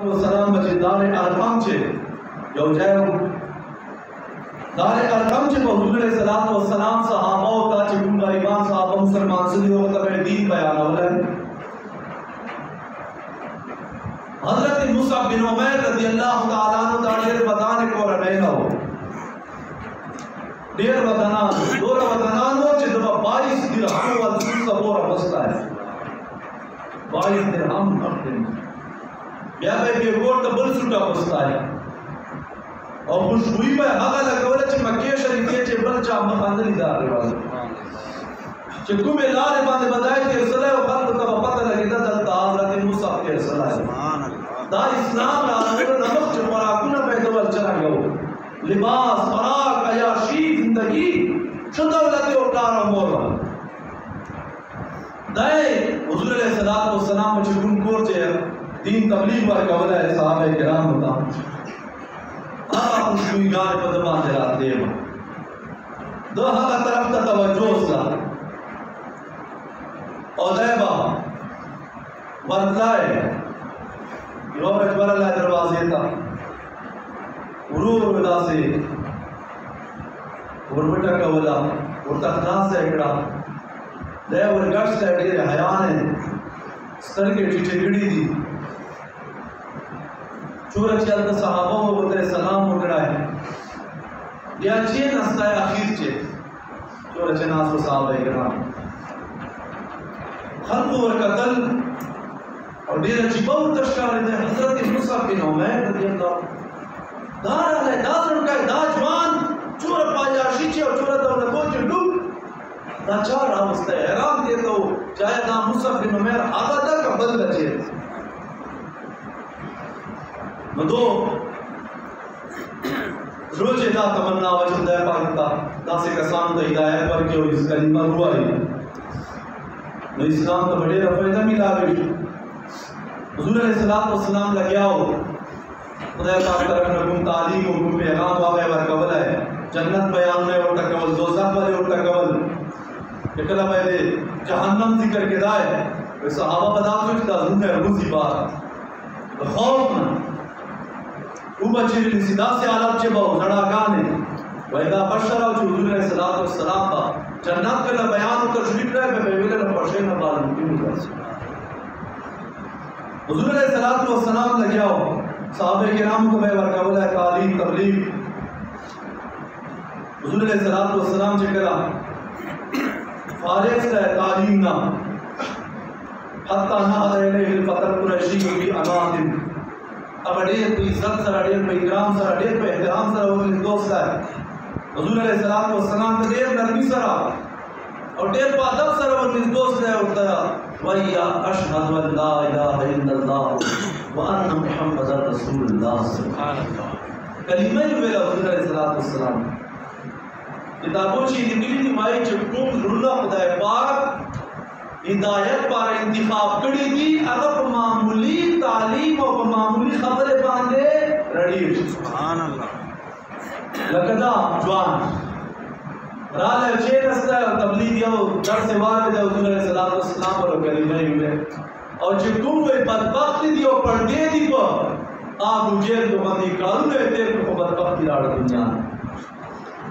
والسلام بچے دار ارقم چھے یو جائے دار ارقم چھے حضور علیہ السلام صحابہ ہوتا چھے کن غریبان صحابہ مسلمان صلی ہوتا میں دین بیان ہوتا ہے. حضرت مصعب بن عمیر رضی اللہ تعالیٰ عنہ دا دیر بدانے کو رہنا ہو دیر بدانان دورا بدانان ہو چھے دبا 22 درہم والسل سبورا مسئلہ ہے 22 درہم اپنے بیا بے گوڑ تا بل سوٹا پستا ہے اور خوشبوئی پہ آگا لگولا چھے مکیہ شریفیہ چھے بل چاہ مخاندلی دار رواز چھے کمیں لارے باندے بدائی تھے رسلہ و خلق کا پتہ لگی دا دلتا حضرت مصعب کے رسلہ ہے دا اسلام رہا نمک چھے فراکونا پہ دول چلا گو لباس فراک عیاشی زندگی شدولت اٹھارا مورا دائے حضور علیہ السلام چھے کن کور چھے دین تبلیغ پر قبل ہے صحابہ کرام ہوتا آپ خوشبوئی گانے پر دبان دلات دے دو حقا طرف تا توجہ سا عدیبہ ورزائے یوم اکبر اللہ دروازے تا ورور ودا سے ورمٹا کولا ورتخنا سے اکڑا دے ورگش سے اکڑی حیانے ستر کے چیچے گڑی دی چورک چلتا صحابہ و بطر سلام مکڑا ہے یا چھے نستا ہے اخیر چھے چورک ناس و صحابہ اکرام خلق و قتل اور دیر عجیبہ و تشکار دے حضرت مصعب بن عمیر رضی اللہ دار علیہ دا سڑکای دا جوان چور پایاشی چھے اور چور دولتوں چھے ڈوب دا چار آمستا ہے حیران دیتا ہو چاہے دا مصعب بن عمیر آگا دا کا بدل لچے مدو روچے دا تمنا وجہ دے پاکتا دا سے کسان دا ہدایت پر کیوں اس کلمہ ہوا ہے نو اسلام تو بڑے رفیدہ ملا گئی حضور علیہ السلام لگیا ہو خدا پاک طرف نکم تعلیم و حکم پیغام واقعہ ورکول ہے جنت بیان میں اٹھا کول دوزخ والے اٹھا کول اکلا پہلے جہنم ذکر کے دائے صحابہ بدا سکتا زندہ روزی بات خوف نہ بچی صدا سے عالم چے باؤ زڑا گانے وَإِذَا بَشَّرَ حضور علیہ السلام کا جنت کے بیان و تشریف رہے میں بیویلے نہ پرشے نہ بارن ممکن ہو جائے حضور علیہ السلام لگیا ہو صحابہ کرام کو میں ورکول ہے تعلیم تبلیغ حضور علیہ السلام چکرا فارغ سے تعلیم نہ حتی نہ علیہ الفتر قریشی کو بھی امام اب اڈیر پہ عزت سر اڈیر پہ اکرام سر اڈیر پہ احترام سر وہ دوست ہے حضور علیہ السلام کا دیر نرمی سر اور دیر پہ ادب سر وہ دوست ہے اٹھتا وَيَا أَشْهَدُ أَن لَا إِلَهَ إِلَّا اللَّهُ وَأَنَّ مُحَمَّدًا رَسُولُ اللَّهِ سبحان اللہ کلمہ ہی میرا حضور علیہ السلام کتابوں چی نکلی نمائی چکون رولہ خدا پاک ہدایت پر انتخاب کری دی اگر معمولی تعلیم اور معمولی خبر باندے رڑی سبحان اللہ لکدا جوان رالے چھے رستا ہے تبلیغ یا در سے وارے دے حضور علیہ السلام پر کلمہ ہی ہوئے اور چکون کوئی بدبختی دی اور پردے دی پر آپ مجھے تو بندی کارو لے دے کو بدبختی راڑ دنیا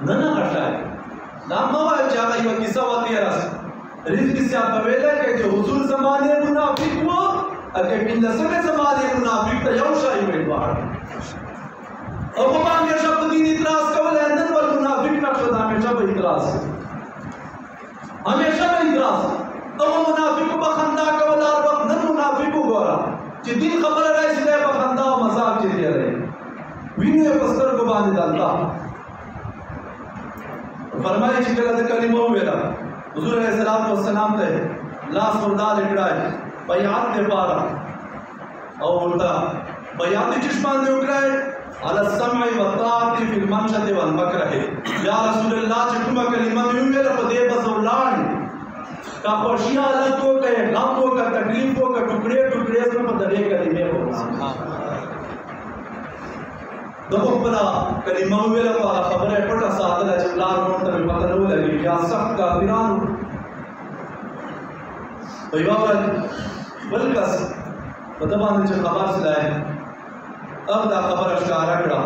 ننا کٹا ہے نام موائے چاہتا ہی وہ کسا ہوتی ہے رزق سے آپ بویلے کہ جو حضور زمانے منافق ہوا اگر بندسے زمانے منافق تا یو شاہی بیٹ باہر اور وہ بانگے شب دین اتراز کول اندن پر منافق نقشد ہمیشہ بے اتراز ہمیشہ بے اتراز تو وہ منافق بخندہ کول آر وقت نن منافق گورا چی دین خبر رہے سلے بخندہ و مزاق چی دے رہے وینو پستر کو باندے ڈالتا فرمائی چی کلت کلمہ ہوئے حضور علیہ السلام تے لاس مردال اکڑائے بیعات دے پارا اور بولتا بیعات دے چشمان دے اکڑائے علی السمع والطاعت فی المنشط والمکرہ یا رسول اللہ چکمہ کلمہ میں ہوئے رب دے بس اولان کا خوشیاں الگ کو کہ غم کو کا تکلیف کو کا ٹکڑے ٹکڑے اس میں پترے کلمے ہو دفعہ بنا کلمہ ہوئے رب خبر ہے پڑھا ساتھ ہے چلار مونتا میں پتہ نو لگی کیا سخت کا پیران تو یہ بابا بلکس بدبان جو خبر سے لائے اب دا خبر اشکارا کړه.